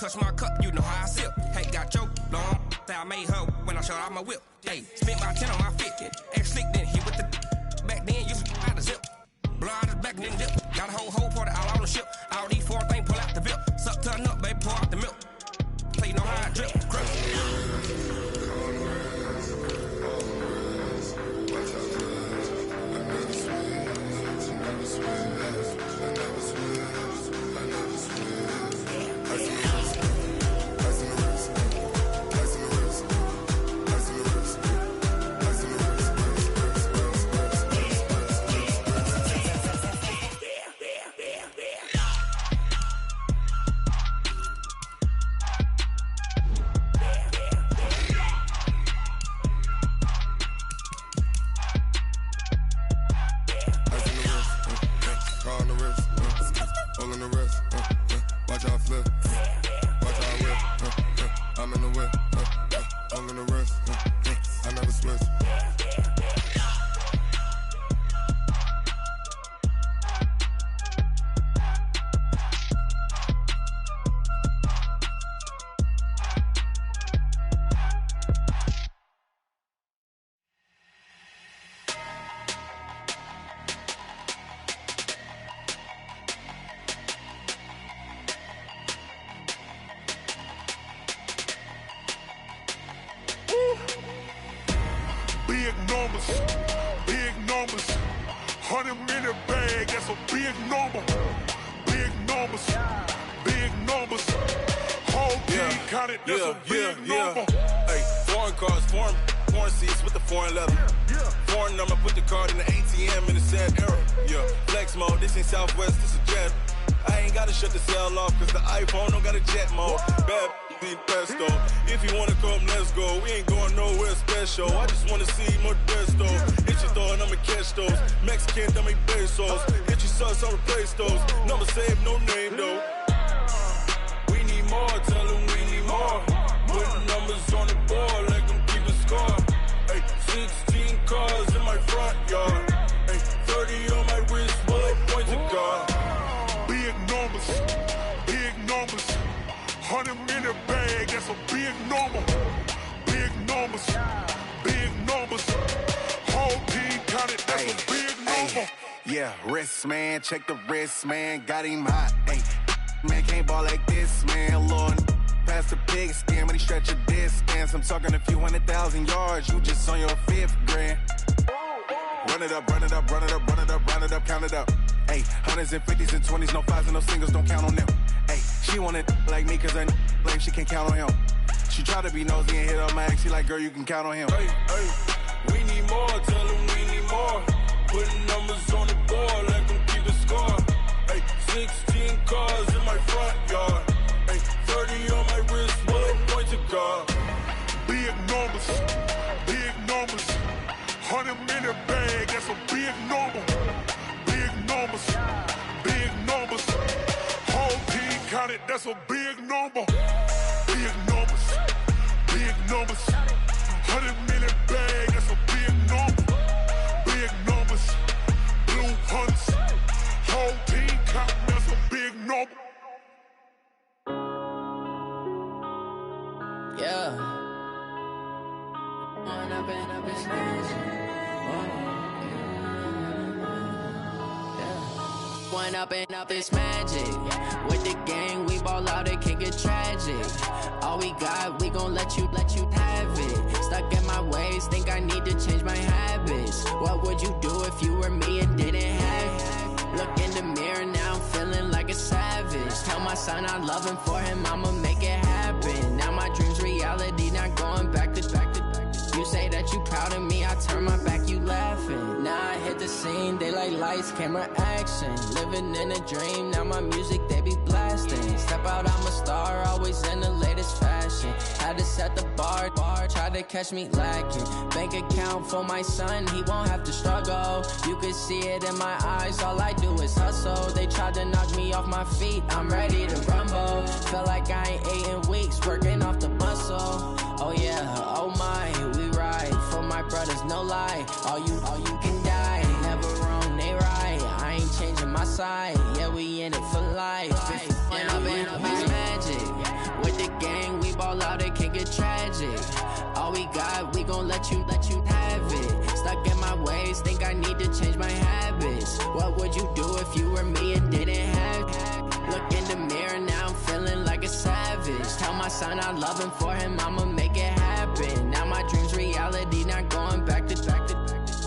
touch my cup, you know how I sip. Hey, got your long, I made her when I showed out my whip. Hey, spent my 10 on my 50, and slick then hit with the back then, used to out the zip. Blow out his back, then dip. Got a whole party all on the ship. All these four things pull out the VIP. Suck, turn up, baby, pour out the milk. Play no high drip, crap. Big numbers, 100-minute bag, that's a big number. Big numbers, whole team counted, that's a big number. Hey, foreign cars, foreign seats with the foreign leather. Foreign number, put the card in the ATM in the sad era. Yeah, flex mode, this ain't Southwest, this a jet. I ain't gotta shut the cell off, cause the iPhone don't got a jet mode. Bad be pesto. If you wanna come, let's go. We ain't going nowhere special. I just wanna see Modesto. Hit your thought, I'ma catch those. Mexican, dummy pesos. Hit your sus, I'll replace those. Number saved, no name though. We need more, tell them we need more. Putting numbers on the board, like them keep a score. Hey, 16 cars in my front yard. Hey, 30 on my wrist, bullet point to God. Big numbers, 100-minute bag, that's a big number. Big numbers, whole team counted, that's a big number. Yeah, wrist man, check the wrist man, got him hot. Ay, man can't ball like this, man. Lord, past the pig skin, but he stretch a distance. I'm talking a few 100,000 yards, you just on your 5th grand. Run it up, count it up. Ay, hundreds and 50s and 20s, no 5s and no singles, don't count on them. Ay, she want it like me, cause her lame, she can't count on him. She try to be nosy and hit up my ex, she like, girl, you can count on him. Hey, we need more, tell them we need more. Putting numbers on the board, let them keep a score. Hey, 16 cars in my front yard. Hey, 30 on my wrist, bullet point to God. Big numbers, 100-minute bag, that's a big number. Big numbers, whole team counted, that's a big number. Big numbers, 100-minute bag, that's a big number. Big numbers, blue hunts, whole team counting, that's a big number. Yeah. One up and up, it's magic. With the gang, we ball out, it can get tragic. All we got, we gon' let you have it. Stuck in my ways, think I need to change my habits. What would you do if you were me and didn't have it? Look in the mirror, now I'm feeling like a savage. Tell my son I love him, for him I'ma make it happen. Now my dream's reality, not going back to back. You say that you proud of me, I turn my back, you laughing. Now I hit the scene, they like lights, camera, action. Living in a dream, now my music, they be blasting. Step out, I'm a star, always in the latest fashion. Had to set the bar, try to catch me lacking. Bank account for my son, he won't have to struggle. You can see it in my eyes, all I do is hustle. They tried to knock me off my feet, I'm ready to rumble. Feel like I ain't ate in weeks, working off the muscle. Oh yeah, oh my, we ride for my brothers, no lie. All you can die, never wrong, they right. I ain't changing my side, yeah, we in it for life. When up and up is magic. ball out, it can get tragic. All we got, we gon' let you have it. Stuck in my ways, think I need to change my habits. What would you do if you were me and didn't have it? Look in the mirror, now I'm feeling like a savage. Tell my son I love him, for him I'ma make it happen. Now my dream's reality, not going back to.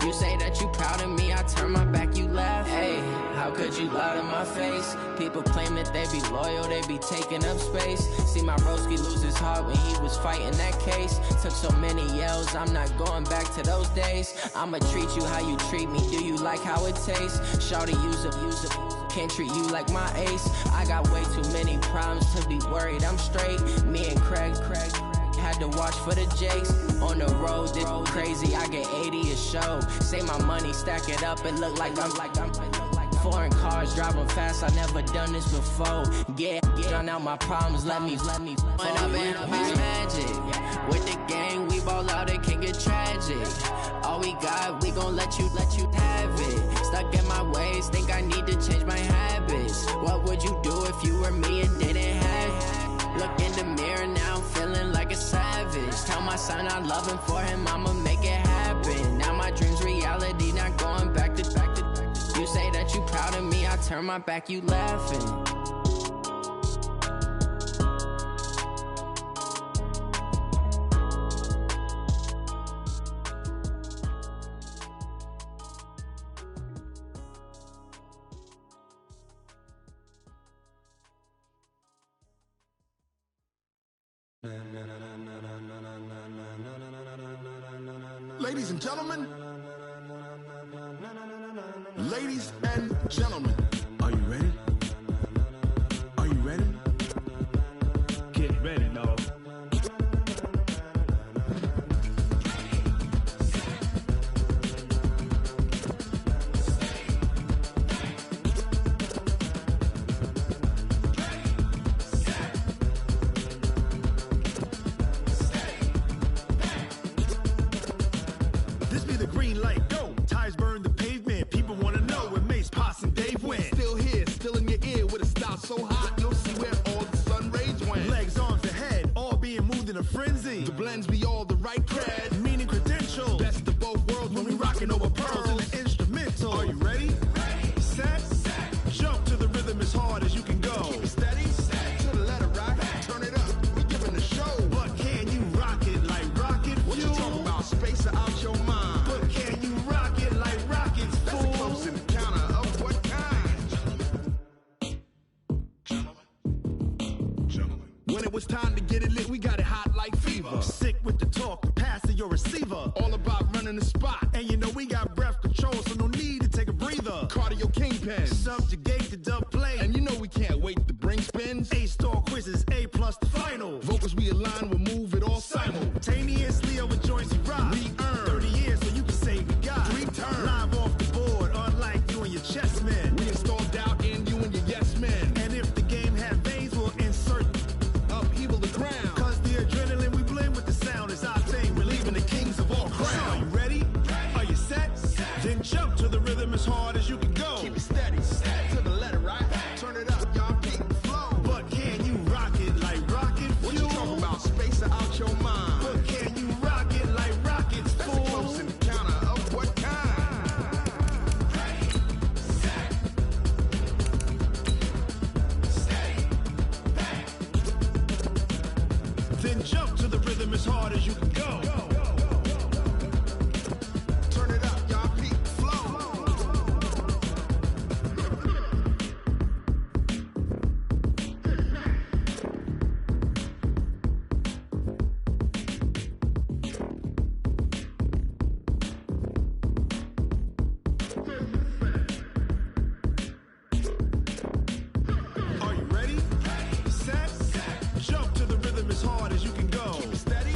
You say that you proud of me, I turn my back, you laugh. Hey, how could you lie to my face? People claim that they be loyal, they be taking up space. See my broski lose his heart when he was fighting that case. Took so many yells, I'm not going back to those days. I'ma treat you how you treat me, do you like how it tastes? Shawty, use up, can't treat you like my ace. I got way too many problems to be worried, I'm straight. Me and Craig had to watch for the Jakes. On the road, this crazy, I get 80 a show. Say my money, stack it up, and look like I'm foreign cars, driving fast, I never done this before. Get on out my problems, let me When up in Bucs magic. With the gang, we ball out, it can get tragic. All we got, we gon' let you have it. Stuck in my ways, think I need to change my habits. What would you do if you were me and didn't have it? Look in the mirror, now I'm feeling like a savage. Tell my son I love him, for him I'ma make it happen. Now my dream's reality, not going back to. You say that you proud of me, I turn my back, you laughing. Ladies and gentlemen, ladies and gentlemen, are you ready? Are you ready? Get ready, dog. This be the green light, go. Tires burn the pavement. People wanna know where Mace, Potts, and Dave went. Still here, still in your ear with a style so hot, you'll see where all the sun rays went. Legs, arms, and head, all being moved in a frenzy. The blends be all the right cred, meaning credentials. Best of both worlds when we rockin' over pearls in the instrumental. Are you ready? Set, jump to the rhythm as hard as you can go. Keep it steady, to the letter right, turn it up, we giving the show. But can you rock it like rocket fuel? What you talking about, space out your mind? But can you rock it like rockets, fool? That's a close encounter of what kind? Gentlemen. When it was time to get it lit, we got it hot like fever. Sick with the talk, the pass to your receiver. All about running the spot. And you know we got breath control, so no need to take a breather. Cardio kingpin, subjugate the dub play. And you know we can't wait to bring spins. A-star quizzes, A+ the final. Vocals we align, we'll move it all simultaneously over joints we rock. We earn 30 years, so you can say we got 3 turns. Live off the board, unlike you and your chess men. We install doubt in you and your yes men. And if the game had veins, we'll insert upheaval the ground. Cause the adrenaline we blend with the sound is our thing. We're leaving the kings of all crowns. So are you ready? Are you set? Then jump to the rhythm as hard as you can go. Keep it steady, to the letter right. Turn it up, y'all keep the flow. But can you rock it like rocket fuel? What you talking about, space out your mind? But can you rock it like rockets, fool? That's a close encounter of what kind? Then jump to the rhythm as hard as you can go. Turn it up, y'all keep the flow. Are you ready? Set, jump to the rhythm as hard as you can go. Keep it steady,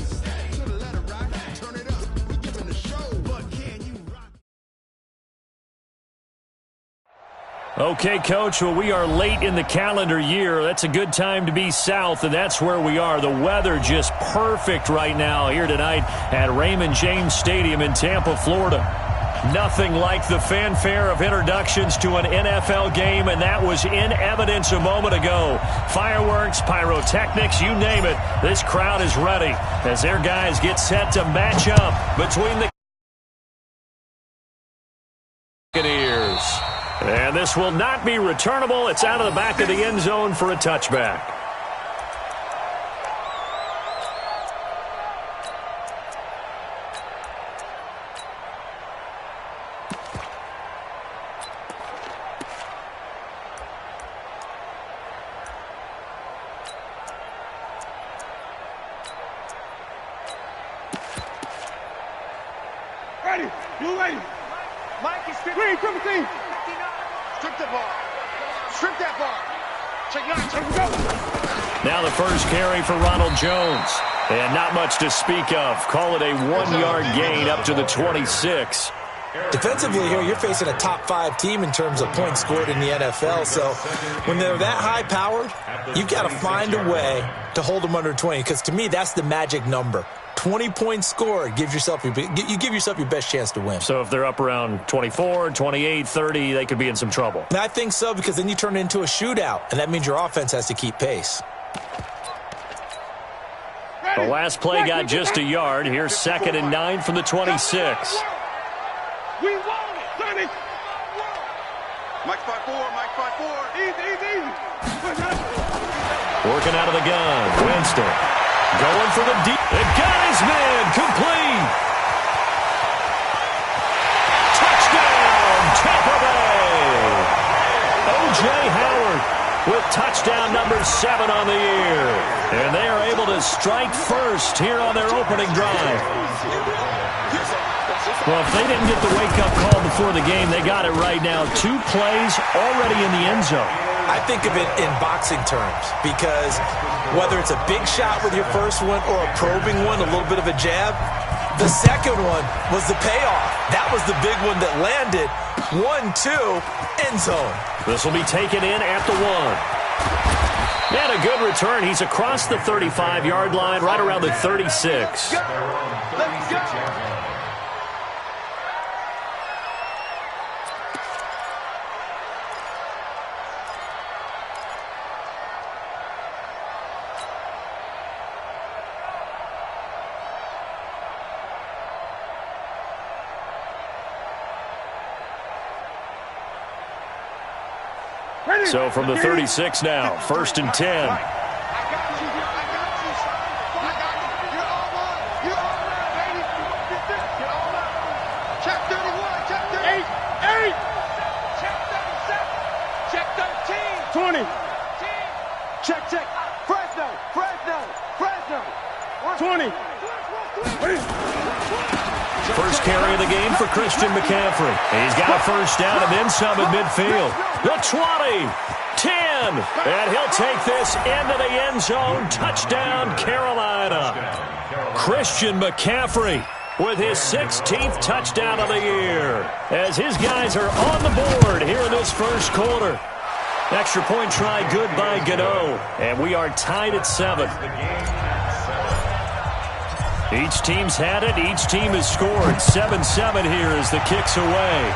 to the letter right. Turn it up, we giving the show. But can you rock? Okay, Coach, well, we are late in the calendar year. That's a good time to be south, and that's where we are. The weather just perfect right now here tonight at Raymond James Stadium in Tampa, Florida. Nothing like the fanfare of introductions to an NFL game, and that was in evidence a moment ago. Fireworks, pyrotechnics, you name it. This crowd is ready as their guys get set to match up between the Buccaneers. And this will not be returnable. It's out of the back of the end zone for a touchback. Ready. You ready. Mike is green, triple team. Strip the ball. Strip that ball. Check 9, check go. Now the first carry for Ronald Jones. And not much to speak of. Call it a 1-yard gain up to the 26. Defensively here, you're facing a top 5 team in terms of points scored in the NFL. So when they're that high-powered, you've got to find a way to hold them under 20. Because to me, that's the magic number. 20 points scored, you give yourself your best chance to win. So if they're up around 24, 28, 30, they could be in some trouble. And I think so, because then you turn it into a shootout, and that means your offense has to keep pace. The last play got just a yard. Here's 2nd and 9 from the 26. We won it, Sonny. Mike 5-4, Mike 5-4. Easy. Working out of the gun. Winston going for the deep. It got his man. Complete. Touchdown, Tampa Bay. O.J. Howard with touchdown number 7 on the year. And they are able to strike first here on their opening drive. Well, if they didn't get the wake-up call before the game, they got it right now. 2 plays already in the end zone. I think of it in boxing terms, because whether it's a big shot with your first one or a probing one, a little bit of a jab, the second one was the payoff. That was the big one that landed. 1-2, end zone. This will be taken in at the 1. And a good return. He's across the 35-yard line, right around the 36. Let's go. So from the 36 now, 1st and 10. Check 31, check 38. 8. Check 37. Check 13. 20. Check. Fresno. 20. First carry of the game for Christian McCaffrey. He's got a first down and then some at midfield. The 20, 10, and he'll take this into the end zone. Touchdown, Carolina. Christian McCaffrey with his 16th touchdown of the year as his guys are on the board here in this first quarter. Extra point try good by Gano, and we are tied at 7. Each team's had it. Each team has scored. 7-7 here as the kick's away.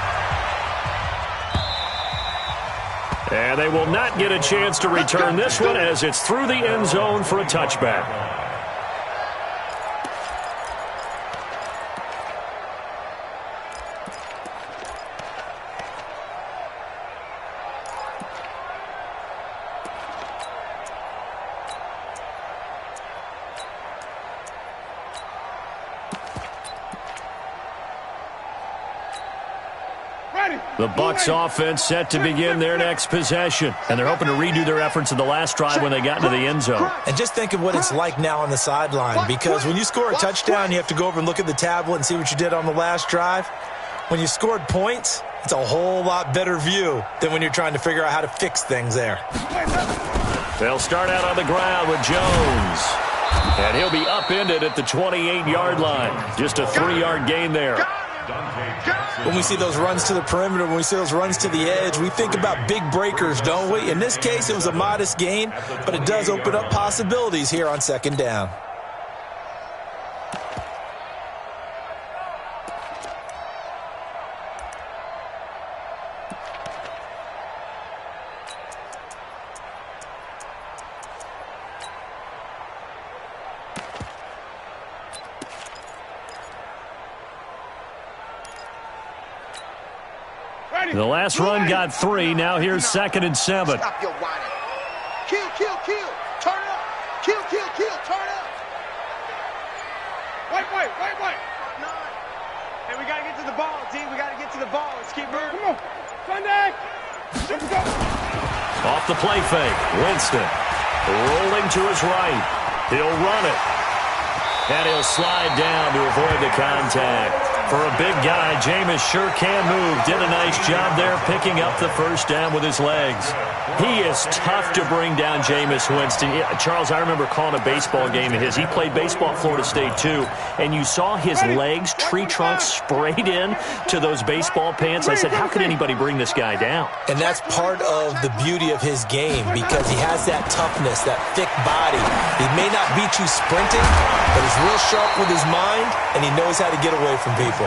And they will not get a chance to return this one as it's through the end zone for a touchback. The Bucs offense set to begin their next possession. And they're hoping to redo their efforts in the last drive when they got into the end zone. And just think of what it's like now on the sideline, because when you score a touchdown, you have to go over and look at the tablet and see what you did on the last drive. When you scored points, it's a whole lot better view than when you're trying to figure out how to fix things there. They'll start out on the ground with Jones. And he'll be upended at the 28-yard line. Just a 3-yard gain there. When we see those runs to the perimeter, when we see those runs to the edge, we think about big breakers, don't we? In this case, it was a modest gain, but it does open up possibilities here on 2nd down. The last run got 3. Now here's 2nd and 7. Stop your whining. Kill. Turn up. Kill. Turn up. Wait. Hey, we got to get to the ball, D. We got to get to the ball. Let's keep moving. Come on. Sunday. Off the play fake. Winston rolling to his right. He'll run it. And he'll slide down to avoid the contact. For a big guy, Jameis sure can move. Did a nice job there picking up the first down with his legs. He is tough to bring down, Jameis Winston. Charles, I remember calling a baseball game of his. He played baseball at Florida State, too. And you saw his legs, tree trunks sprayed in to those baseball pants. I said, how could anybody bring this guy down? And that's part of the beauty of his game because he has that toughness, that thick body. He may not beat you sprinting, but he's real sharp with his mind, and he knows how to get away from people.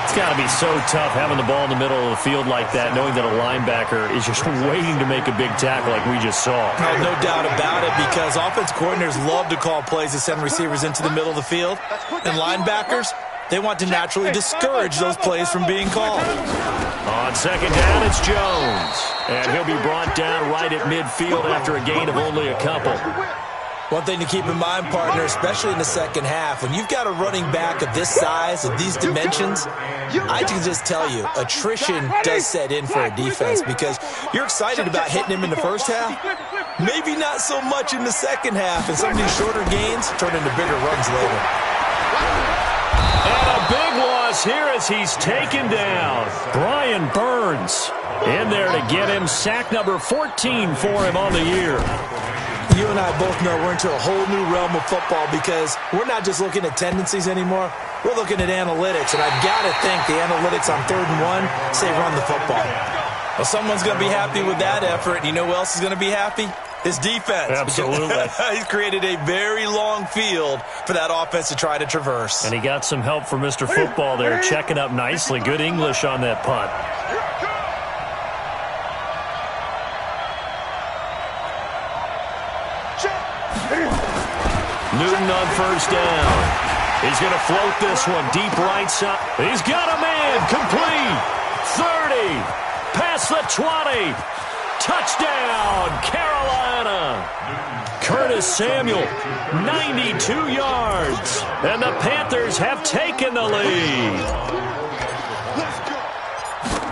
It's got to be so tough having the ball in the middle of the field like that, knowing that a linebacker is just waiting to make a big tackle like we just saw. No doubt about it, because offense coordinators love to call plays to send receivers into the middle of the field. And linebackers, they want to naturally discourage those plays from being called. On 2nd down, it's Jones. And he'll be brought down right at midfield after a gain of only a couple. One thing to keep in mind, partner, especially in the second half, when you've got a running back of this size, of these dimensions, I can just tell you, attrition does set in for a defense because you're excited about hitting him in the first half, maybe not so much in the second half, and some of these shorter gains turn into bigger runs later. And a big loss here as he's taken down. Brian Burns in there to get him sack number 14 for him on the year. You and I both know we're into a whole new realm of football because we're not just looking at tendencies anymore. We're looking at analytics, and I've got to think the analytics on 3rd and 1 say run the football. Well, someone's going to be happy with that effort. You know who else is going to be happy? His defense. Absolutely. He's created a very long field for that offense to try to traverse. And he got some help from Mr. Football there, checking up nicely. Good English on that punt. Newton on 1st down. He's going to float this one deep right side. He's got a man. Complete. 30. Past the 20. Touchdown, Carolina. Curtis Samuel, 92 yards. And the Panthers have taken the lead.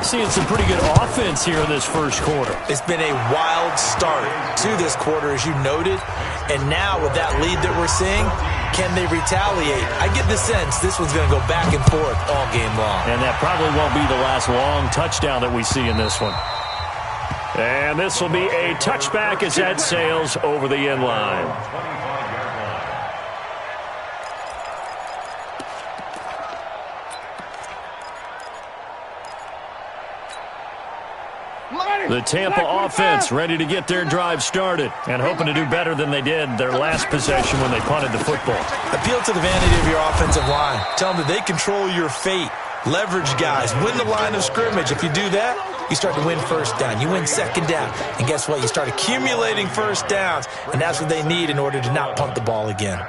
Seeing some pretty good offense here in this first quarter. It's been a wild start to this quarter, as you noted. And now with that lead that we're seeing, can they retaliate? I get the sense this one's going to go back and forth all game long. And that probably won't be the last long touchdown that we see in this one. And this will be a touchback as that sails over the end line. The Tampa offense ready to get their drive started and hoping to do better than they did their last possession when they punted the football. Appeal to the vanity of your offensive line. Tell them that they control your fate. Leverage guys. Win the line of scrimmage. If you do that, you start to win 1st down. You win 2nd down. And guess what? You start accumulating 1st downs. And that's what they need in order to not punt the ball again.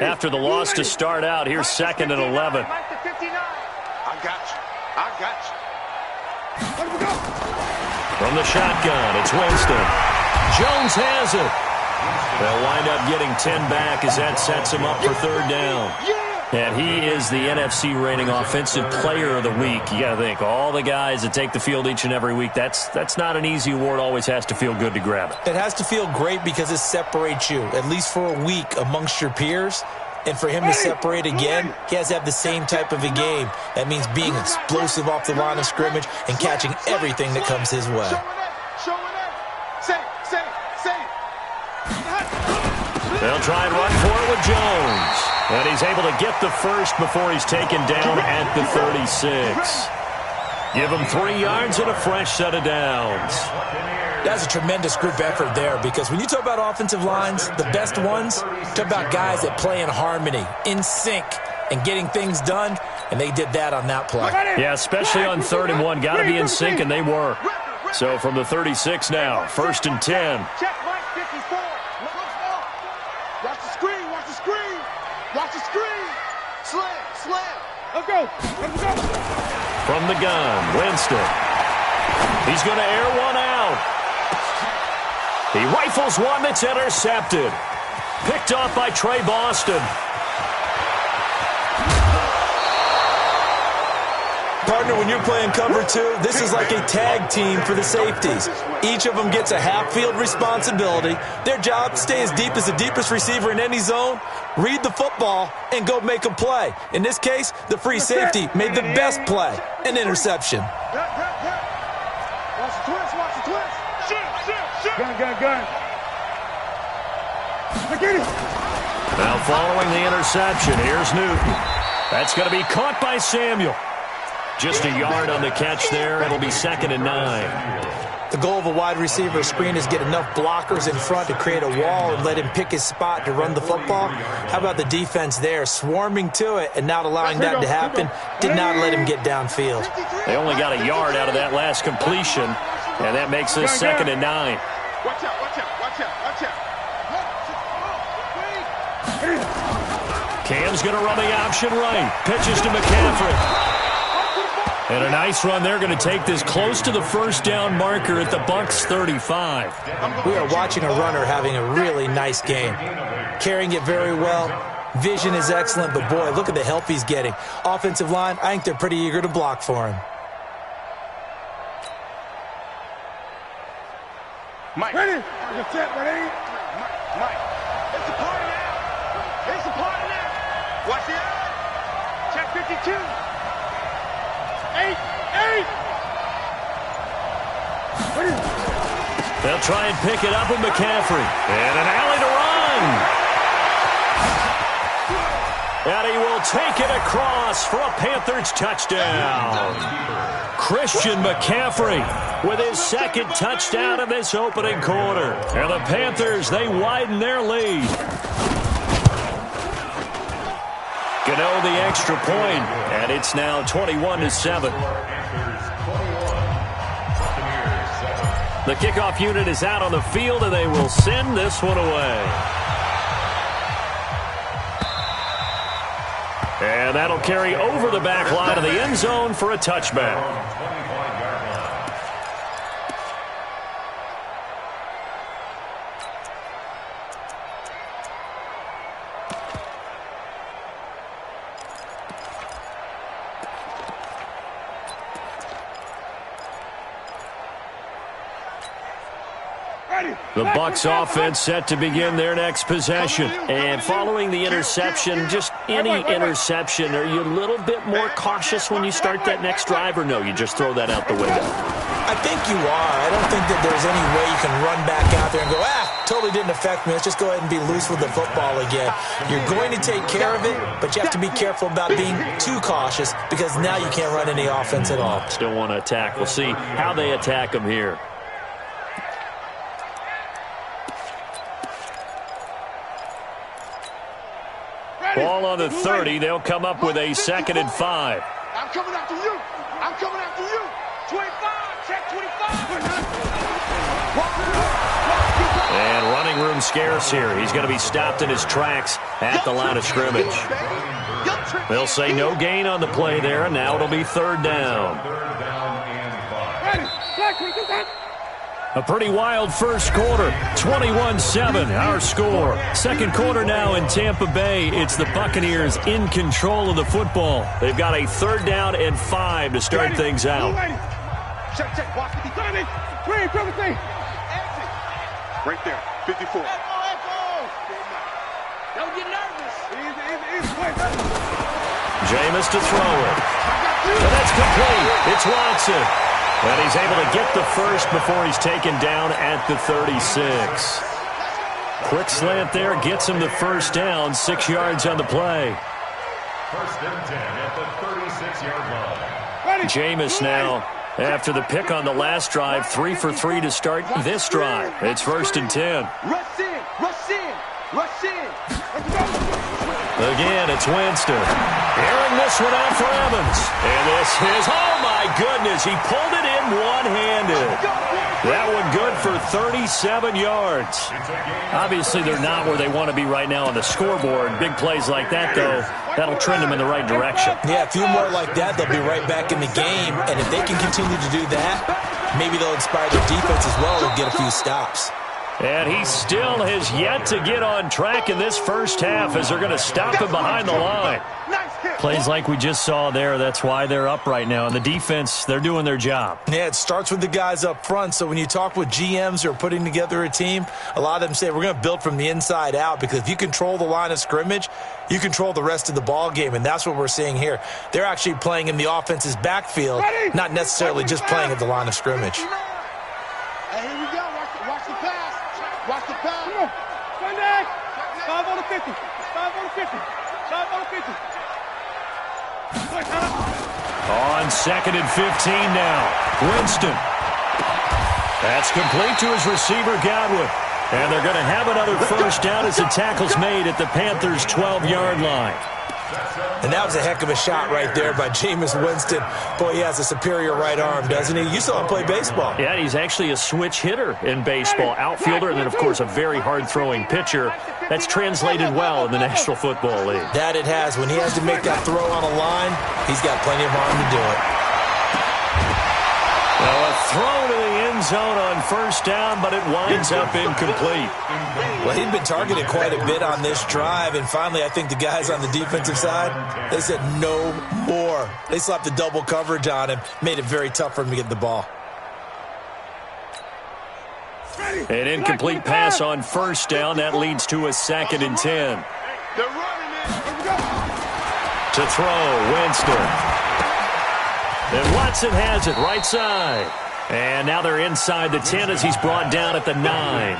After the loss to start out, here's 2nd and 11. I got you. From the shotgun, it's Winston. Jones has it. They'll wind up getting 10 back as that sets him up for 3rd down. And he is the NFC reigning offensive player of the week. You got to think, all the guys that take the field each and every week, that's not an easy award. Always has to feel good to grab it. It has to feel great because it separates you, at least for a week, amongst your peers. And for him to separate again, he has to have the same type of a game. That means being explosive off the line of scrimmage and catching everything that comes his way. They'll try and run for it with Jones. And he's able to get the first before he's taken down at the 36. Give him 3 yards and a fresh set of downs. That's a tremendous group effort there because when you talk about offensive lines, the best ones, talk about guys that play in harmony, in sync, and getting things done, and they did that on that play. Yeah, especially on 3rd and 1. Got to be in sync, and they were. So from the 36 now, 1st and 10. Check Mike 54. Watch the screen. Slam. Let's go. From the gun, Winston. He's going to air one out. He rifles one that's intercepted. Picked off by Trey Boston. Partner, when you're playing cover two, this is like a tag team for the safeties. Each of them gets a half-field responsibility. Their job, stay as deep as the deepest receiver in any zone, read the football, and go make a play. In this case, the free safety made the best play, an interception. Watch the twist. Shoot. Gun. Get it. Now following the interception, here's Newton. That's going to be caught by Samuel. Just a yard on the catch there. It'll be 2nd and 9. The goal of a wide receiver screen is get enough blockers in front to create a wall and let him pick his spot to run the football. How about the defense there, swarming to it and not allowing that to happen? Did not let him get downfield. They only got a yard out of that last completion, and that makes this 2nd and 9. Watch out. Cam's going to run the option right. Pitches to McCaffrey. And a nice run. They're going to take this close to the first down marker at the Bucs 35. We are watching a runner having a really nice game. Carrying it very well. Vision is excellent, but boy, look at the help he's getting. Offensive line, I think they're pretty eager to block for him. Mike. Ready? Ready? Mike. It's a party now. Watch the eye. Check 52. 8. They'll try and pick it up with McCaffrey. And an alley to run. And he will take it across for a Panthers touchdown. Christian McCaffrey with his 2nd touchdown of this opening quarter. And the Panthers, they widen their lead. Gano the extra point, and it's now 21-7. The kickoff unit is out on the field, and they will send this one away. And that'll carry over the back line of the end zone for a touchback. The Bucs offense set to begin their next possession. And following the interception, just any interception, are you a little bit more cautious when you start that next drive, or no, you just throw that out the window? I think you are. I don't think that there's any way you can run back out there and go, totally didn't affect me. Let's just go ahead and be loose with the football again. You're going to take care of it, but you have to be careful about being too cautious because now you can't run any offense at all. Still want to attack. We'll see how they attack them here. Ball on the 30. They'll come up with a 2nd and 5. I'm coming after you. 25. Check 25. And running room scarce here. He's going to be stopped in his tracks at the line of scrimmage. They'll say no gain on the play there, and now it'll be 3rd down. A pretty wild first quarter, 21-7, our score. Second quarter now in Tampa Bay. It's the Buccaneers in control of the football. They've got a 3rd down and 5 to start things out. Check. Watch 50. Right there, 54. Don't get nervous. Jameis to throw it. And that's complete. It's Watson. And he's able to get the first before he's taken down at the 36. Quick slant there, gets him the first down, 6 yards on the play. 1st and 10 at the 36-yard line. Jameis now, after the pick on the last drive, 3 for 3 to start this drive. It's 1st and 10. Rush in. Again, it's Winston. Airing this one out for Evans. And this is, oh my goodness, he pulled it in home one-handed. That one good for 37 yards. Obviously, they're not where they want to be right now on the scoreboard. Big plays like that, though, that'll trend them in the right direction. Yeah, a few more like that, they'll be right back in the game. And if they can continue to do that, maybe they'll inspire their defense as well and get a few stops. And he still has yet to get on track in this first half as they're going to stop him behind the line. Plays like we just saw there, that's why they're up right now. And the defense, they're doing their job. Yeah, it starts with the guys up front. So when you talk with GMs who are putting together a team, a lot of them say we're going to build from the inside out, because if you control the line of scrimmage, you control the rest of the ball game, and that's what we're seeing here. They're actually playing in the offense's backfield, not necessarily just playing at the line of scrimmage. Hey, here we go. Watch the pass. Watch the pass. Come on. Sunday. 5 on the 50. 5 on the 50. 5 on the 50. On 2nd and 15 now. Winston. That's complete to his receiver, Godwin. And they're going to have another first down as the tackle's made at the Panthers' 12-yard line. And that was a heck of a shot right there by Jameis Winston. Boy, he has a superior right arm, doesn't he? You saw him play baseball. Yeah, he's actually a switch hitter in baseball. Outfielder, and then, of course, a very hard-throwing pitcher. That's translated well in the National Football League. That it has. When he has to make that throw on a line, he's got plenty of arm to do it. Well, a throw to the end zone on first down, but it winds up incomplete. Well, he'd been targeted quite a bit on this drive, and finally I think the guys on the defensive side, they said no more. They slapped the double coverage on him, made it very tough for him to get the ball. An incomplete pass on first down. That leads to a 2nd and 10. To throw, Winston. And Watson has it right side. And now they're inside the 10 as he's brought down at the 9.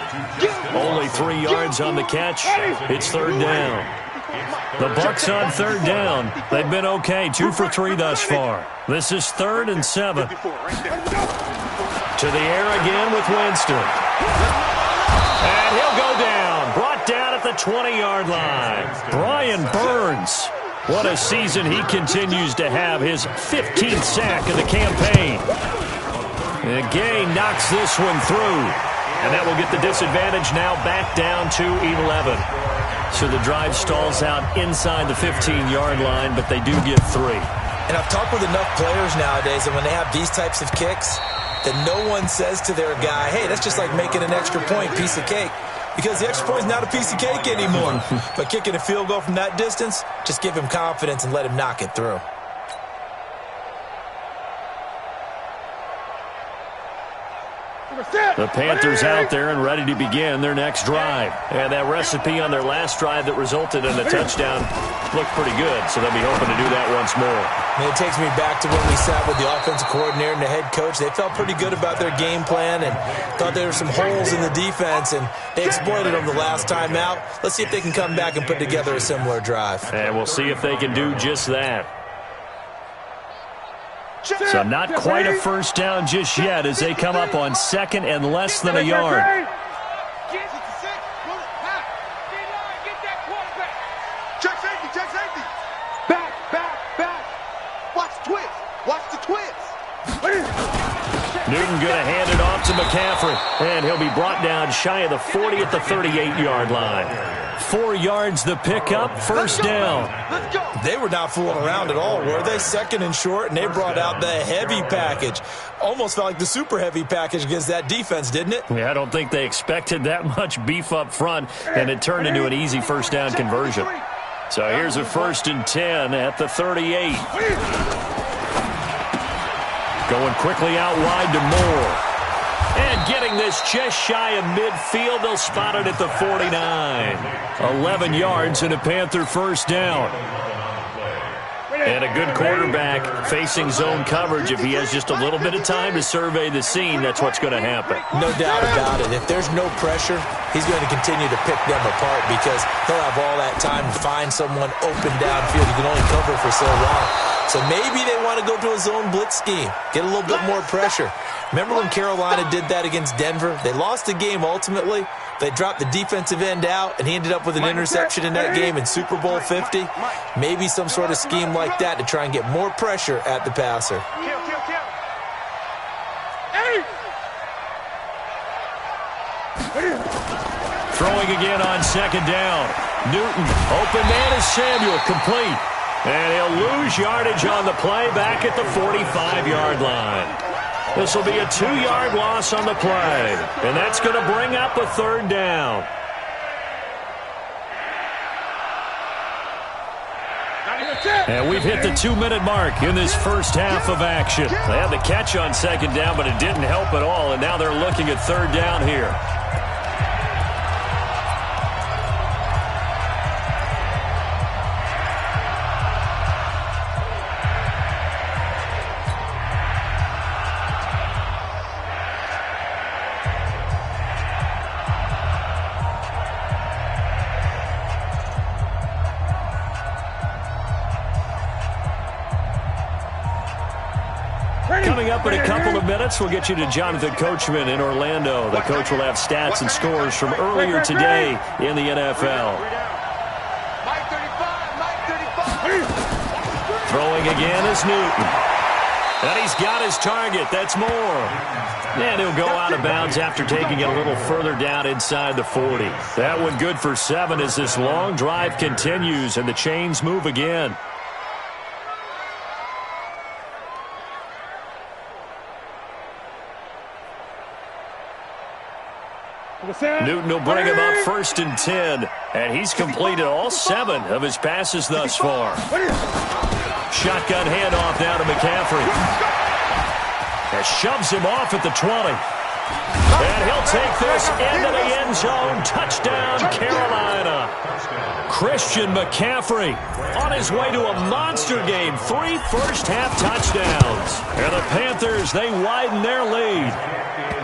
Only 3 yards on the catch. It's 3rd down. The Bucs on 3rd down. They've been okay, 2 for 3 thus far. This is 3rd and 7. To the air again with Winston. And he'll go down. Brought down at the 20-yard line. Brian Burns. What a season he continues to have. His 15th sack of the campaign. And Gay knocks this one through. And that will get the disadvantage now back down to 11. So the drive stalls out inside the 15-yard line, but they do get 3. And I've talked with enough players nowadays, and when they have these types of kicks, that no one says to their guy, hey, that's just like making an extra point, piece of cake. Because the extra point is not a piece of cake anymore. But kicking a field goal from that distance, just give him confidence and let him knock it through. The Panthers out there and ready to begin their next drive. And that recipe on their last drive that resulted in a touchdown looked pretty good, so they'll be hoping to do that once more. And it takes me back to when we sat with the offensive coordinator and the head coach. They felt pretty good about their game plan and thought there were some holes in the defense, and they exploited them the last time out. Let's see if they can come back and put together a similar drive. And we'll see if they can do just that. So not quite a first down just yet as they come up on 2nd and less than a yard. Check safety, check safety. Back. Watch the twist. Watch the twist. Newton going to hand it off to McCaffrey. And he'll be brought down shy of the 40 at the 38-yard line. 4 yards the pickup, first down. They were not fooling around at all, were they? 2nd and short, and they brought out the heavy package. Almost felt like the super heavy package against that defense, didn't it? Yeah, I don't think they expected that much beef up front, and it turned into an easy first down conversion. So here's a 1st and 10 at the 38. Going quickly out wide to Moore. And getting this just shy of midfield, they'll spot it at the 49. 11 yards and a Panther first down. And a good quarterback facing zone coverage. If he has just a little bit of time to survey the scene, that's what's going to happen. No doubt about it. If there's no pressure, he's going to continue to pick them apart because he'll have all that time to find someone open downfield. He can only cover for so long. So maybe they want to go to a zone blitz scheme, get a little bit more pressure. Remember when Carolina did that against Denver? They lost the game ultimately. They dropped the defensive end out, and he ended up with an interception in that game in Super Bowl 50. Maybe some sort of scheme like that to try and get more pressure at the passer. Throwing again on second down. Newton, open man is Samuel, complete. And he'll lose yardage on the play back at the 45-yard line. This will be a 2-yard loss on the play. And that's going to bring up a third down. And we've hit the 2-minute mark in this first half of action. They had the catch on second down, but it didn't help at all. And now they're looking at third down here. Coming up in a couple of minutes, we'll get you to Jonathan Coachman in Orlando. The coach will have stats and scores from earlier today in the NFL. Throwing again is Newton. And he's got his target. That's more. And he'll go out of bounds after taking it a little further down inside the 40. That one good for 7 as this long drive continues and the chains move again. Newton will bring him up 1st and 10, and he's completed all 7 of his passes thus far. Shotgun handoff now to McCaffrey. That shoves him off at the 20. And he'll take this into the end zone. Touchdown, Carolina. Christian McCaffrey on his way to a monster game. 3 first-half touchdowns. And the Panthers, they widen their lead.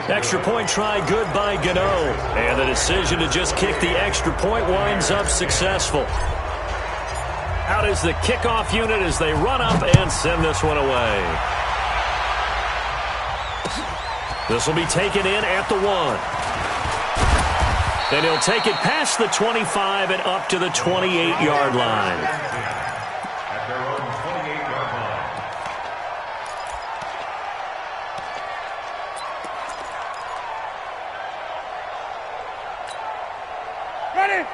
Extra point try good by Gano. And the decision to just kick the extra point winds up successful. Out is the kickoff unit as they run up and send this one away. This will be taken in at the 1. And he'll take it past the 25 and up to the 28-yard line.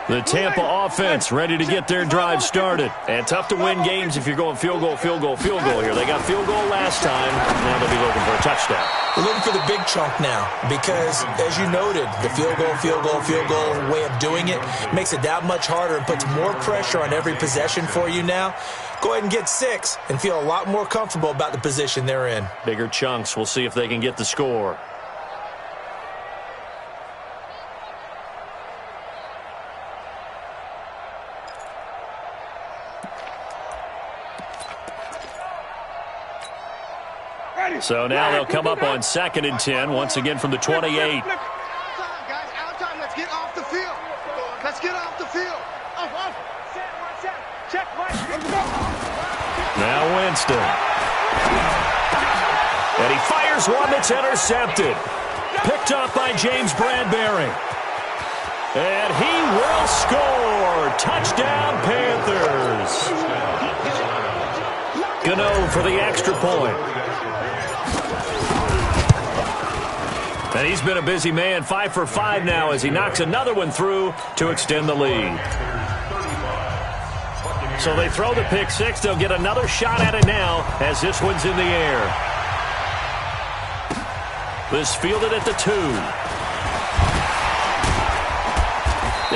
The Tampa offense ready to get their drive started. And tough to win games if you're going field goal, field goal, field goal here. They got field goal last time. Now they'll be looking for a touchdown. We're looking for the big chunk now because, as you noted, the field goal way of doing it makes it that much harder and puts more pressure on every possession for you now. Go ahead and get 6 and feel a lot more comfortable about the position they're in. Bigger chunks. We'll see if they can get the score. So now they'll come up on 2nd and 10, once again from the 28. Out time, guys. Out time. Let's get off the field. Let's get off the field. Check. Now Winston. And he fires one that's intercepted. Picked up by James Bradbury. And he will score. Touchdown, Panthers. Gano for the extra point. And he's been a busy man, 5 for 5 now as he knocks another one through to extend the lead. So they throw the pick 6. They'll get another shot at it now as this one's in the air. This fielded at the 2.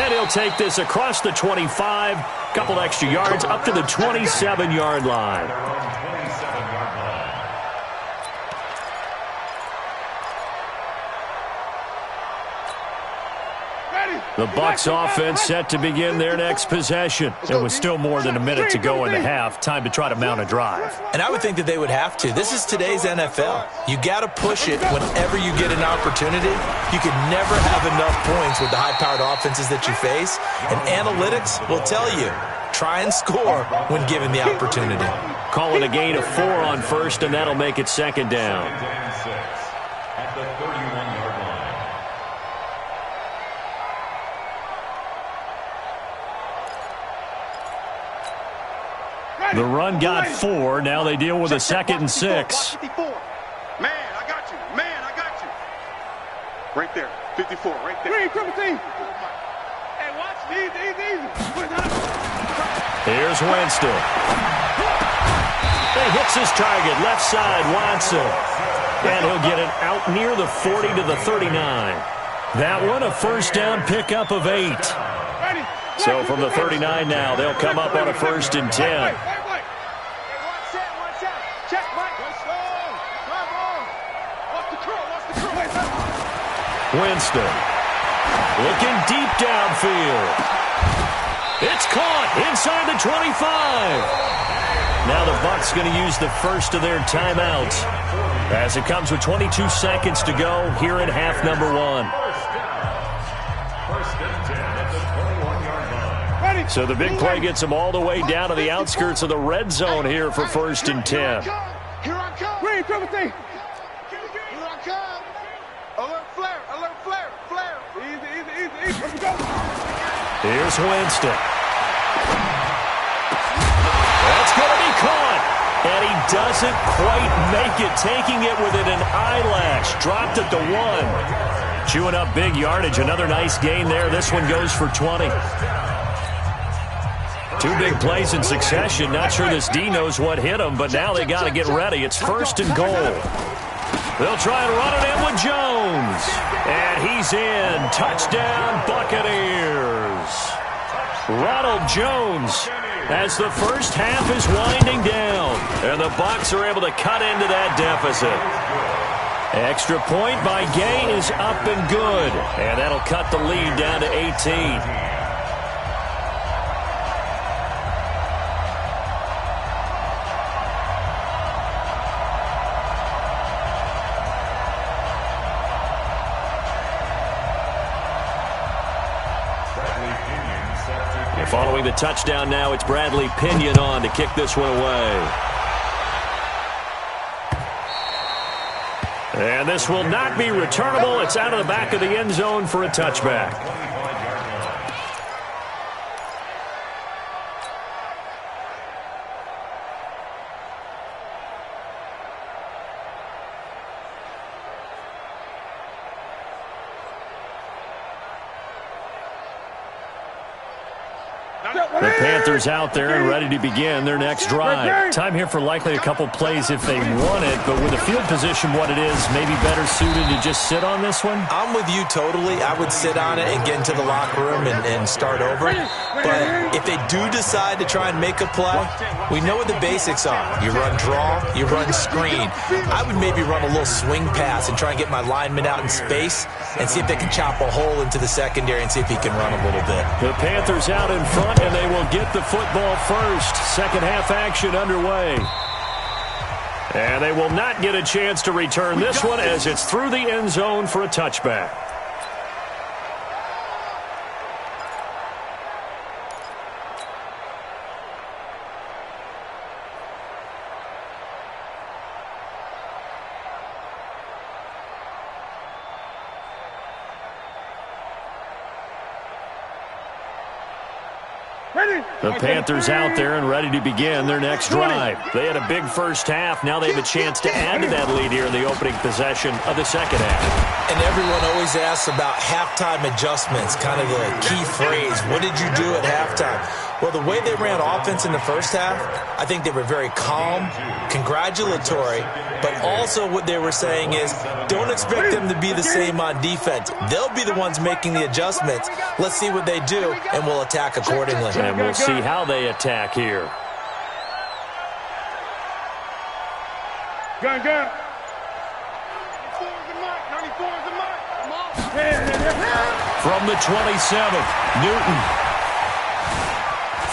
And he'll take this across the 25. Couple extra yards up to the 27-yard line. The Bucs offense set to begin their next possession. There was still more than a minute to go in the half. Time to try to mount a drive. And I would think that they would have to. This is today's NFL. You got to push it whenever you get an opportunity. You can never have enough points with the high-powered offenses that you face. And analytics will tell you, try and score when given the opportunity. Calling a gain of 4 on 1st, and that'll make it 2nd down. At the 31-yard line. The run got 4. Now they deal with a 2nd and 6. Man, I got you. Man, I got you. Right there. 54, right there. Green, 17. Here's Winston. He hits his target, left side, Watson. And he'll get it out near the 40 to the 39. That one, a first down pickup of 8. So from the 39 now, they'll come up on a 1st and 10. Winston looking deep downfield. It's caught inside the 25. Now the Bucs going to use the first of their timeouts as it comes with 22 seconds to go here in half number 1. So the big play gets them all the way down to the outskirts of the red zone here for 1st and 10. Here I come. Here I come. Alert flare. Easy. Let's go. Here's Winston. That's going to be caught. And he doesn't quite make it, taking it within an eyelash. Dropped at the 1. Chewing up big yardage. Another nice gain there. This one goes for 20. 2 big plays in succession. Not sure this D knows what hit him, but now they got to get ready. It's 1st and goal. They'll try and run it in with Jones. And he's in. Touchdown, Buccaneers. Ronald Jones, as the first half is winding down. And the Bucs are able to cut into that deficit. Extra point by Gay is up and good. And that'll cut the lead down to 18. Following the touchdown now, it's Bradley Pinion on to kick this one away. And this will not be returnable. It's out of the back of the end zone for a touchback. The Panthers out there and ready to begin their next drive. Time here for likely a couple plays if they want it, but with the field position what it is, maybe better suited to just sit on this one? I'm with you totally. I would sit on it and get into the locker room and start over. But if they do decide to try and make a play, we know what the basics are. You run draw, you run screen. I would maybe run a little swing pass and try and get my lineman out in space and see if they can chop a hole into the secondary and see if he can run a little bit. The Panthers out in front, and they will get the football first. Second half action underway. And they will not get a chance to return this one as it's through the end zone for a touchback. The Panthers out there and ready to begin their next drive. They had a big first half. Now they have a chance to add to that lead here in the opening possession of the second half. And everyone always asks about halftime adjustments, kind of the key phrase. What did you do at halftime? Well, the way they ran offense in the first half, I think they were very calm, congratulatory, but also what they were saying is don't expect them to be the same on defense. They'll be the ones making the adjustments. Let's see what they do, and we'll attack accordingly. And we'll see how they attack here. Gun. 94 is the mark. From the 27th, Newton.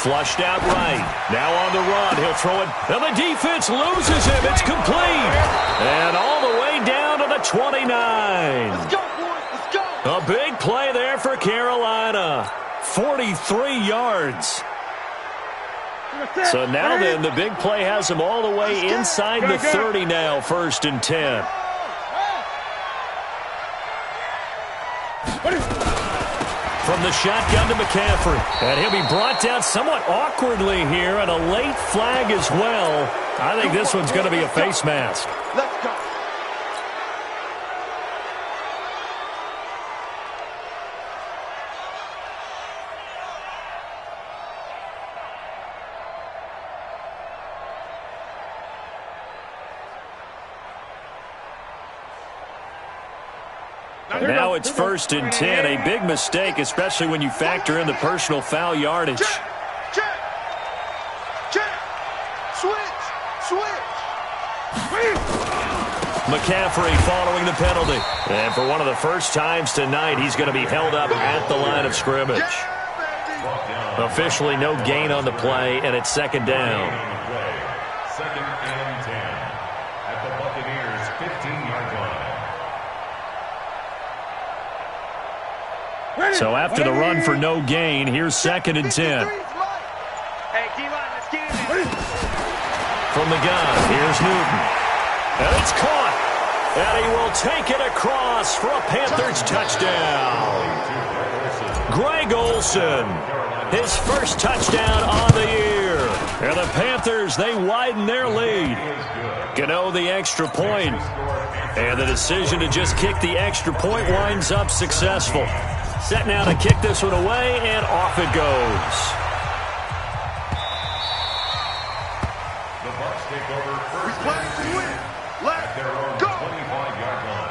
Flushed out right. Now on the run. He'll throw it. And the defense loses him. It's complete. And all the way down to the 29. Let's go, boys. Let's go. A big play there for Carolina. 43 yards. So now then, the big play has them all the way inside the 30 now, 1st and 10. From the shotgun to McCaffrey. And he'll be brought down somewhat awkwardly here, and a late flag as well. I think this one's going to be a face mask. Let's go. Now it's 1st and 10. A big mistake, especially when you factor in the personal foul yardage. Check. Switch. McCaffrey following the penalty. And for one of the first times tonight, he's going to be held up at the line of scrimmage. Officially no gain on the play, and it's 2nd down. 2nd and 10 at the Buccaneers' 15-yard line. So after the run for no gain, here's 2nd and 10. Hey, D-line, let's get in there. From the gun, here's Newton. And it's caught. And he will take it across for a Panthers touchdown. Greg Olsen, his first touchdown on the year. And the Panthers, they widen their lead. Gano the extra point. And the decision to just kick the extra point winds up successful. Set now to kick this one away, and off it goes. The Bucs take over first and 10 at their own 25-yard line.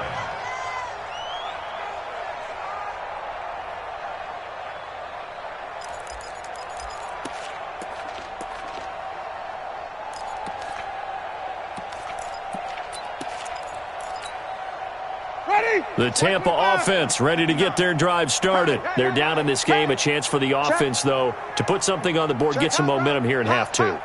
The Tampa offense ready to get their drive started. They're down in this game. A chance for the offense, though, to put something on the board, get some momentum here in half 2.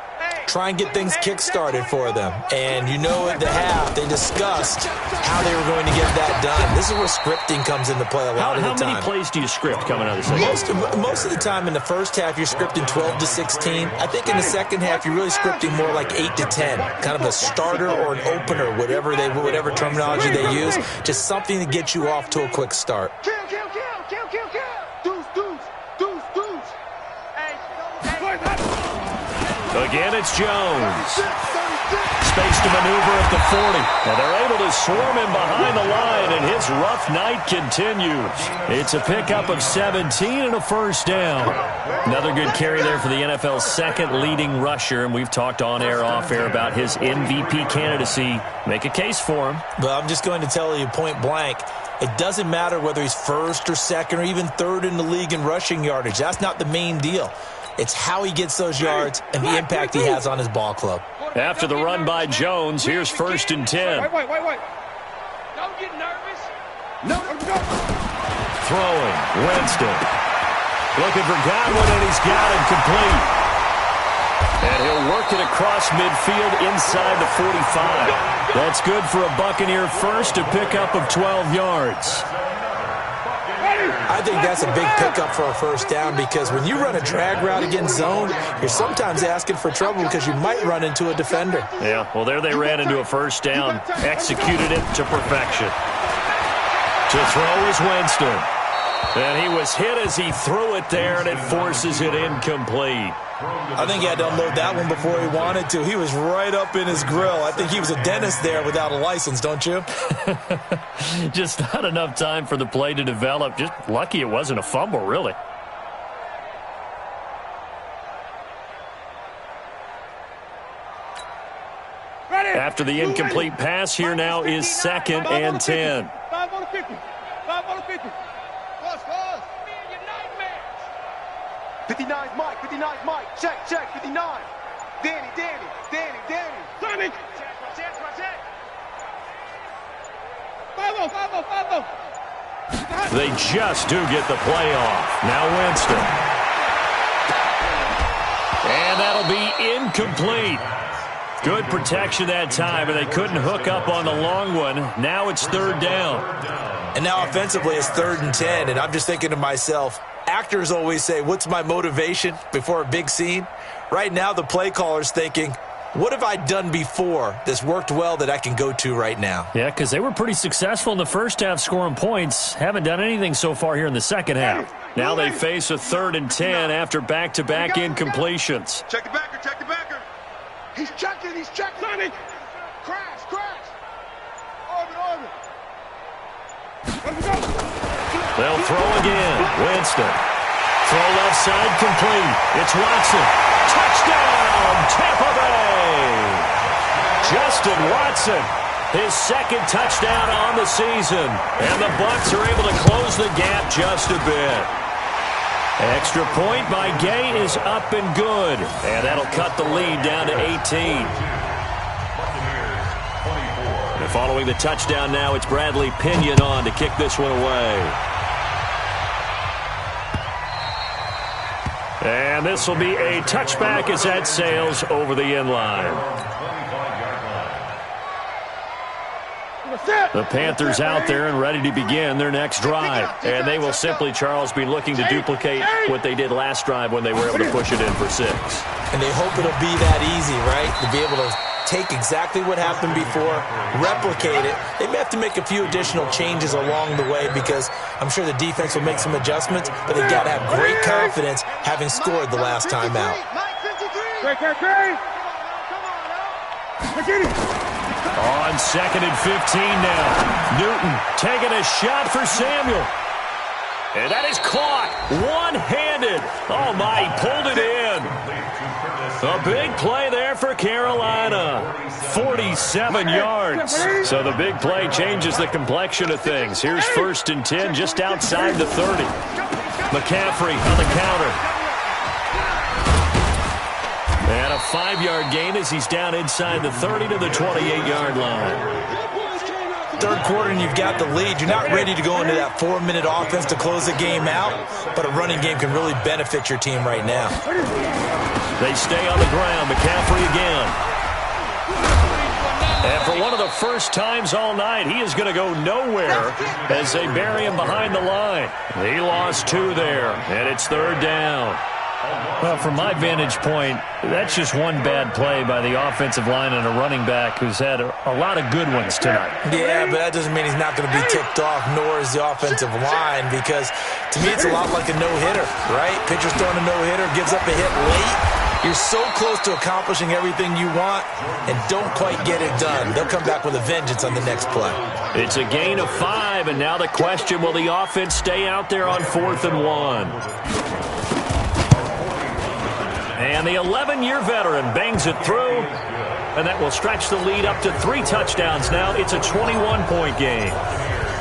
Try and get things kick-started for them. And you know at the half, they discussed how they were going to get that done. This is where scripting comes into play a lot of the time. How many plays do you script coming out of the second? Most of the time in the first half, you're scripting 12 to 16. I think in the second half, you're really scripting more like 8 to 10. Kind of a starter or an opener, whatever terminology they use. Just something to get you off to a quick start. Kill. Deuce. Again, it's Jones. Space to maneuver at the 40. And they're able to swarm him behind the line, and his rough night continues. It's a pickup of 17 and a first down. Another good carry there for the NFL's second leading rusher, and we've talked on air, off air about his MVP candidacy. Make a case for him. But I'm just going to tell you point blank, it doesn't matter whether he's first or second or even third in the league in rushing yardage. That's not the main deal. It's how he gets those yards and the impact he has on his ball club. After the run by Jones, here's 1st and 10. Wait. Don't get nervous. No. Throwing, Winston. Looking for Godwin, and he's got him complete. And he'll work it across midfield inside the 45. That's good for a Buccaneer first, a pickup of 12 yards. I think that's a big pickup for a first down because when you run a drag route against zone, you're sometimes asking for trouble because you might run into a defender. Yeah, well, there they ran into a first down, executed it to perfection. To throw is Winston. And he was hit as he threw it there, and it forces it incomplete. I think he had to unload that one before he wanted to. He was right up in his grill. I think he was a dentist there without a license, don't you? Just not enough time for the play to develop. Just lucky it wasn't a fumble, really. After the incomplete pass, here now is 2nd and 10. 5 on the 50. 5 on the 50. Pause. 59's Mike. Check. 59. Danny. Sonny. Check. 5-0. They just do get the play off. Now Winston. And that'll be incomplete. Good protection that time, and they couldn't hook up on the long one. Now it's 3rd down. And now offensively it's 3rd and 10, and I'm just thinking to myself, actors always say, what's my motivation before a big scene? Right now the play caller's thinking, what have I done before that's worked well that I can go to right now? Yeah, because they were pretty successful in the first half scoring points. Haven't done anything so far here in the second half. Now they face a 3rd and 10 after back-to-back incompletions. Check the backer. He's checking. Sonny. Crash. Orbit. They'll throw again. Winston. Throw left side complete. It's Watson. Touchdown, Tampa Bay. Justin Watson his second touchdown on the season. And the Bucs are able to close the gap just a bit. Extra point by Gay is up and good. And that'll cut the lead down to 18. And following the touchdown now, it's Bradley Pinion on to kick this one away. And this will be a touchback as that sails over the end line. The Panthers out there and ready to begin their next drive. And they will simply, Charles, be looking to duplicate what they did last drive when they were able to push it in for 6. And they hope it'll be that easy, right? To be able to take exactly what happened before, replicate it. They may have to make a few additional changes along the way because I'm sure the defense will make some adjustmts, but they've got to have great confidence having scored the last time out. On 2nd and 15 now. Newton taking a shot for Samuel. And that is caught one-handed. Oh, my, he pulled it in. A big play there for Carolina. 47 yards. So the big play changes the complexion of things. Here's 1st and 10 just outside the 30. McCaffrey on the counter. And a 5-yard gain as he's down inside the 30 to the 28-yard line. Third quarter and you've got the lead. You're not ready to go into that 4-minute offense to close the game out, but a running game can really benefit your team right now. They stay on the ground. McCaffrey again. And for one of the first times all night, he is going to go nowhere as they bury him behind the line. He lost 2 there, and it's 3rd down. Well, from my vantage point, that's just one bad play by the offensive line and a running back who's had a lot of good ones tonight. Yeah, but that doesn't mean he's not going to be ticked off, nor is the offensive line, because to me it's a lot like a no-hitter, right? Pitcher's throwing a no-hitter, gives up a hit late. You're so close to accomplishing everything you want and don't quite get it done. They'll come back with a vengeance on the next play. It's a gain of 5, and now the question, will the offense stay out there on 4th and 1? And the 11-year veteran bangs it through, and that will stretch the lead up to 3 touchdowns now. It's a 21-point game.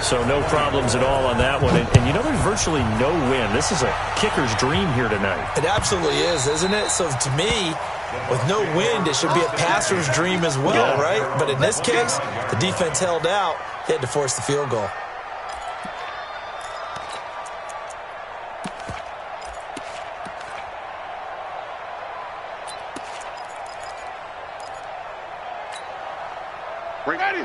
So no problems at all on that one. And you know, there's virtually no win. This is a kicker's dream here tonight. It absolutely is, isn't it? So to me, with no wind, it should be a passer's dream as well, right? But in this case, the defense held out. They had to force the field goal.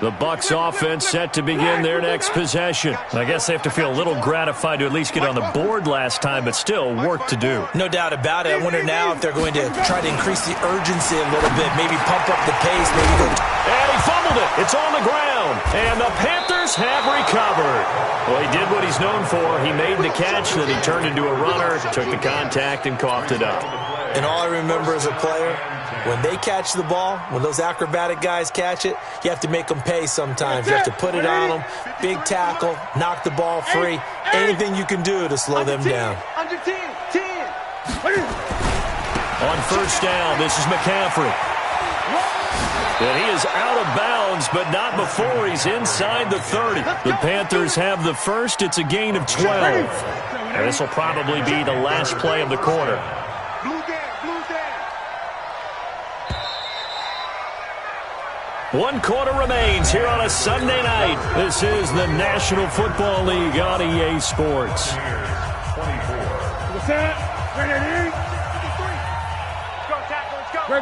The Bucs offense set to begin their next possession. I guess they have to feel a little gratified to at least get on the board last time, but still work to do. No doubt about it. I wonder now if they're going to try to increase the urgency a little bit, maybe pump up the pace, maybe go. And he fumbled it. It's on the ground. And the Panthers have recovered. Well, he did what he's known for. He made the catch, then he turned into a runner, took the contact, and coughed it up. And all I remember as a player, when they catch the ball, when those acrobatic guys catch it, you have to make them pay sometimes. You have to put it on them, big tackle, knock the ball free, anything you can do to slow them down. On 1st down, this is McCaffrey. And he is out of bounds, but not before he's inside the 30. The Panthers have the first. It's a gain of 12. And this will probably be the last play of the quarter. 1 quarter remains here on a Sunday night. This is the National Football League on EA Sports.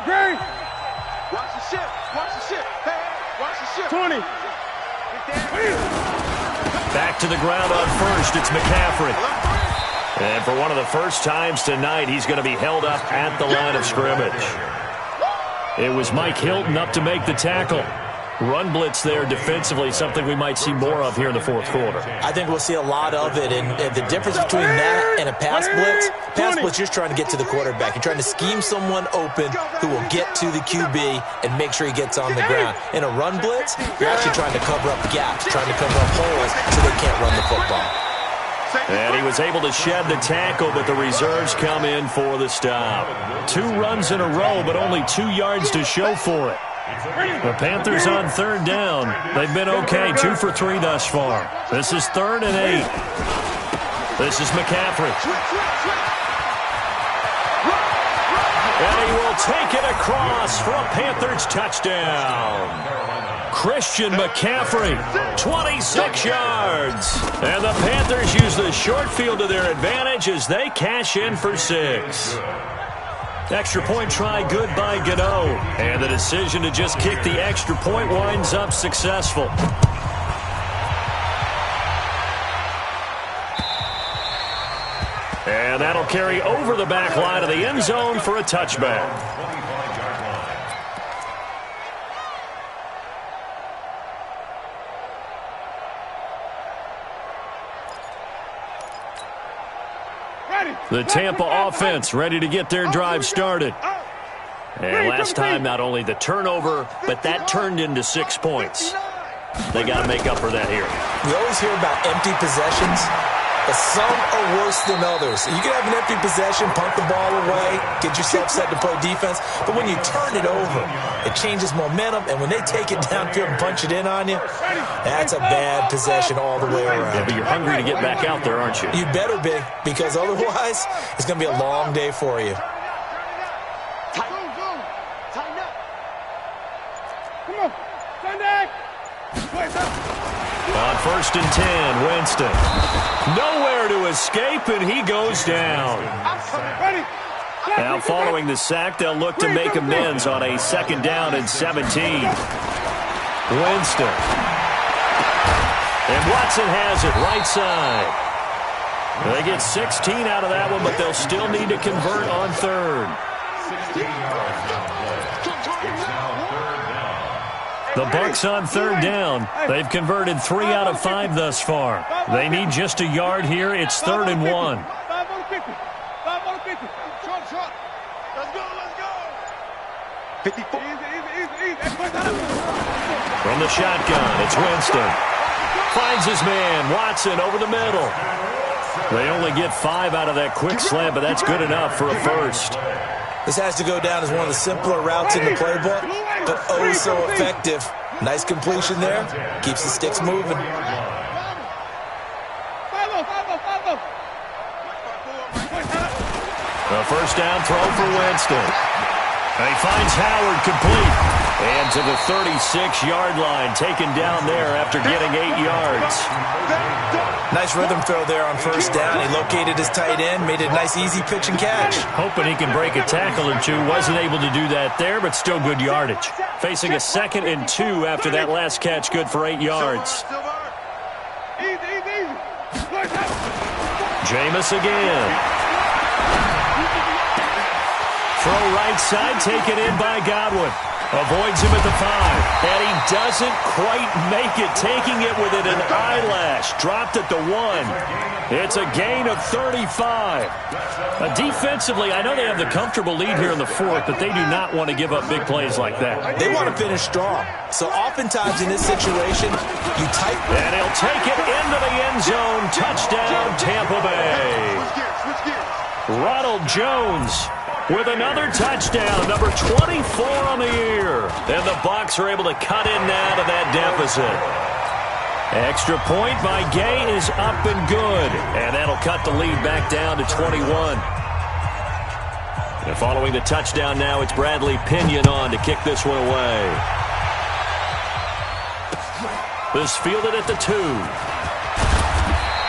Great. Watch the ship. Watch the ship. Hey, watch the ship. 20. Back to the ground on 1st. It's McCaffrey. And for one of the first times tonight, he's going to be held up at the line of scrimmage. It was Mike Hilton up to make the tackle. Run blitz there defensively, something we might see more of here in the 4th quarter. I think we'll see a lot of it, and the difference between that and a pass blitz, you're trying to get to the quarterback. You're trying to scheme someone open who will get to the QB and make sure he gets on the ground. In a run blitz, you're actually trying to cover up gaps, trying to cover up holes so they can't run the football. And he was able to shed the tackle, but the reserves come in for the stop. 2 runs in a row, but only 2 yards to show for it. The Panthers on third down. They've been okay, 2 for 3 thus far. This is 3rd and 8. This is McCaffrey. And he will take it across for a Panthers touchdown. Christian McCaffrey, 26 yards. And the Panthers use the short field to their advantage as they cash in for 6. Extra point try good by Gano. And the decision to just kick the extra point winds up successful. And that'll carry over the back line of the end zone for a touchback. The Tampa offense ready to get their drive started. And last time, not only the turnover, but that turned into 6 points. They got to make up for that here. We always hear about empty possessions, but some are worse than others. You can have an empty possession, punt the ball away, get yourself set to play defense, but when you turn it over, it changes momentum, and when they take it downfield and punch it in on you, that's a bad possession all the way around. Yeah, but you're hungry to get back out there, aren't you? You better be, because otherwise, it's going to be a long day for you. On 1st and 10, Winston. Nowhere to escape, and he goes down. Now, following the sack, they'll look to make amends on a 2nd down and 17. Winston. And Watson has it right side. They get 16 out of that one, but they'll still need to convert on 3rd. 16 yards down the play. It's now 3rd down. The Bucs on 3rd down. They've converted 3 out of 5 thus far. They need just a yard here. It's 3rd and 1. From the shotgun, it's Winston. Finds his man, Watson, over the middle. They only get 5 out of that quick slant, but that's good enough for a first. This has to go down as one of the simpler routes in the playbook, but oh so effective. Nice completion there. Keeps the sticks moving. A first down throw for Winston. He finds Howard complete. And to the 36-yard line, taken down there after getting 8 yards. Nice rhythm throw there on 1st down. He located his tight end, made a nice easy pitch and catch. Hoping he can break a tackle or two. Wasn't able to do that there, but still good yardage. Facing a 2nd and 2 after that last catch, good for 8 yards. Jameis again. Throw right side, taken in by Godwin. Avoids him at the 5. And he doesn't quite make it, taking it within an eyelash. Dropped at the 1. It's a gain of 35. Defensively, I know they have the comfortable lead here in the 4th, but they do not want to give up big plays like that. They want to finish strong. So oftentimes in this situation, you tighten. And he'll take it into the end zone. Touchdown, Tampa Bay. Ronald Jones with another touchdown, number 24 on the year. And the Bucs are able to cut in now to that deficit. Extra point by Gay is up and good. And that'll cut the lead back down to 21. And following the touchdown now, it's Bradley Pinion on to kick this one away. This fielded at the 2.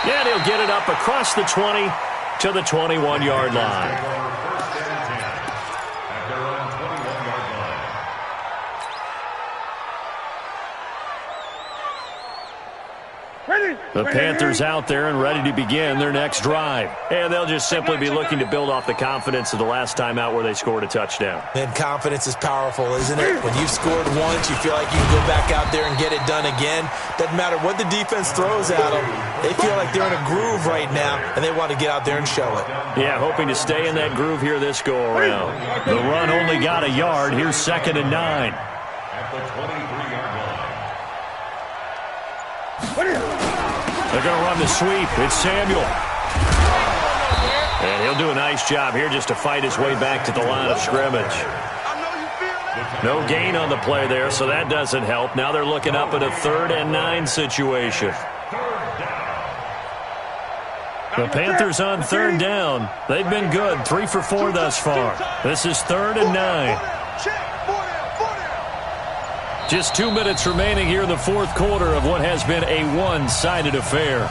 And he'll get it up across the 20 to the 21-yard line. The Panthers out there and ready to begin their next drive. And they'll just simply be looking to build off the confidence of the last time out where they scored a touchdown. And confidence is powerful, isn't it? When you've scored once, you feel like you can go back out there and get it done again. Doesn't matter what the defense throws at them. They feel like they're in a groove right now, and they want to get out there and show it. Yeah, hoping to stay in that groove here this go-around. The run only got a yard. Here's 2nd and 9. At the 23-yard line. They're going to run the sweep. It's Samuel. And he'll do a nice job here just to fight his way back to the line of scrimmage. I know you feel No gain on the play there, so that doesn't help. Now they're looking up at a 3rd and 9 situation. The Panthers on 3rd down. They've been good, 3 for 4 thus far. This is 3rd and 9. Just 2 minutes remaining here in the 4th quarter of what has been a one-sided affair.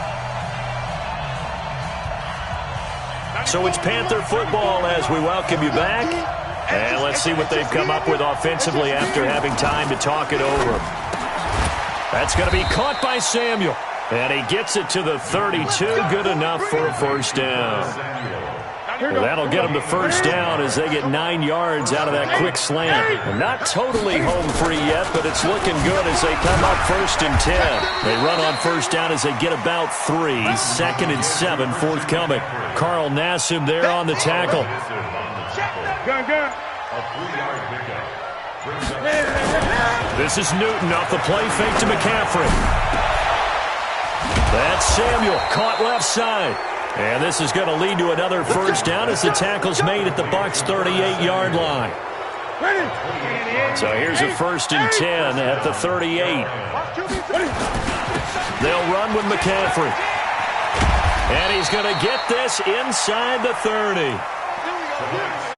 So it's Panther football as we welcome you back. And let's see what they've come up with offensively after having time to talk it over. That's going to be caught by Samuel. And he gets it to the 32. Good enough for a first down. Well, that'll get them the first down as they get 9 yards out of that quick slant. Not totally home free yet, but it's looking good as they come up 1st and 10. They run on first down as they get about 3. 2nd and 7 forthcoming. Carl Nassib there on the tackle. This is Newton off the play fake to McCaffrey. That's Samuel caught left side. And this is going to lead to another first down as the tackle's made at the Bucs 38-yard line. So here's a 1st and 10 at the 38. They'll run with McCaffrey. And he's going to get this inside the 30.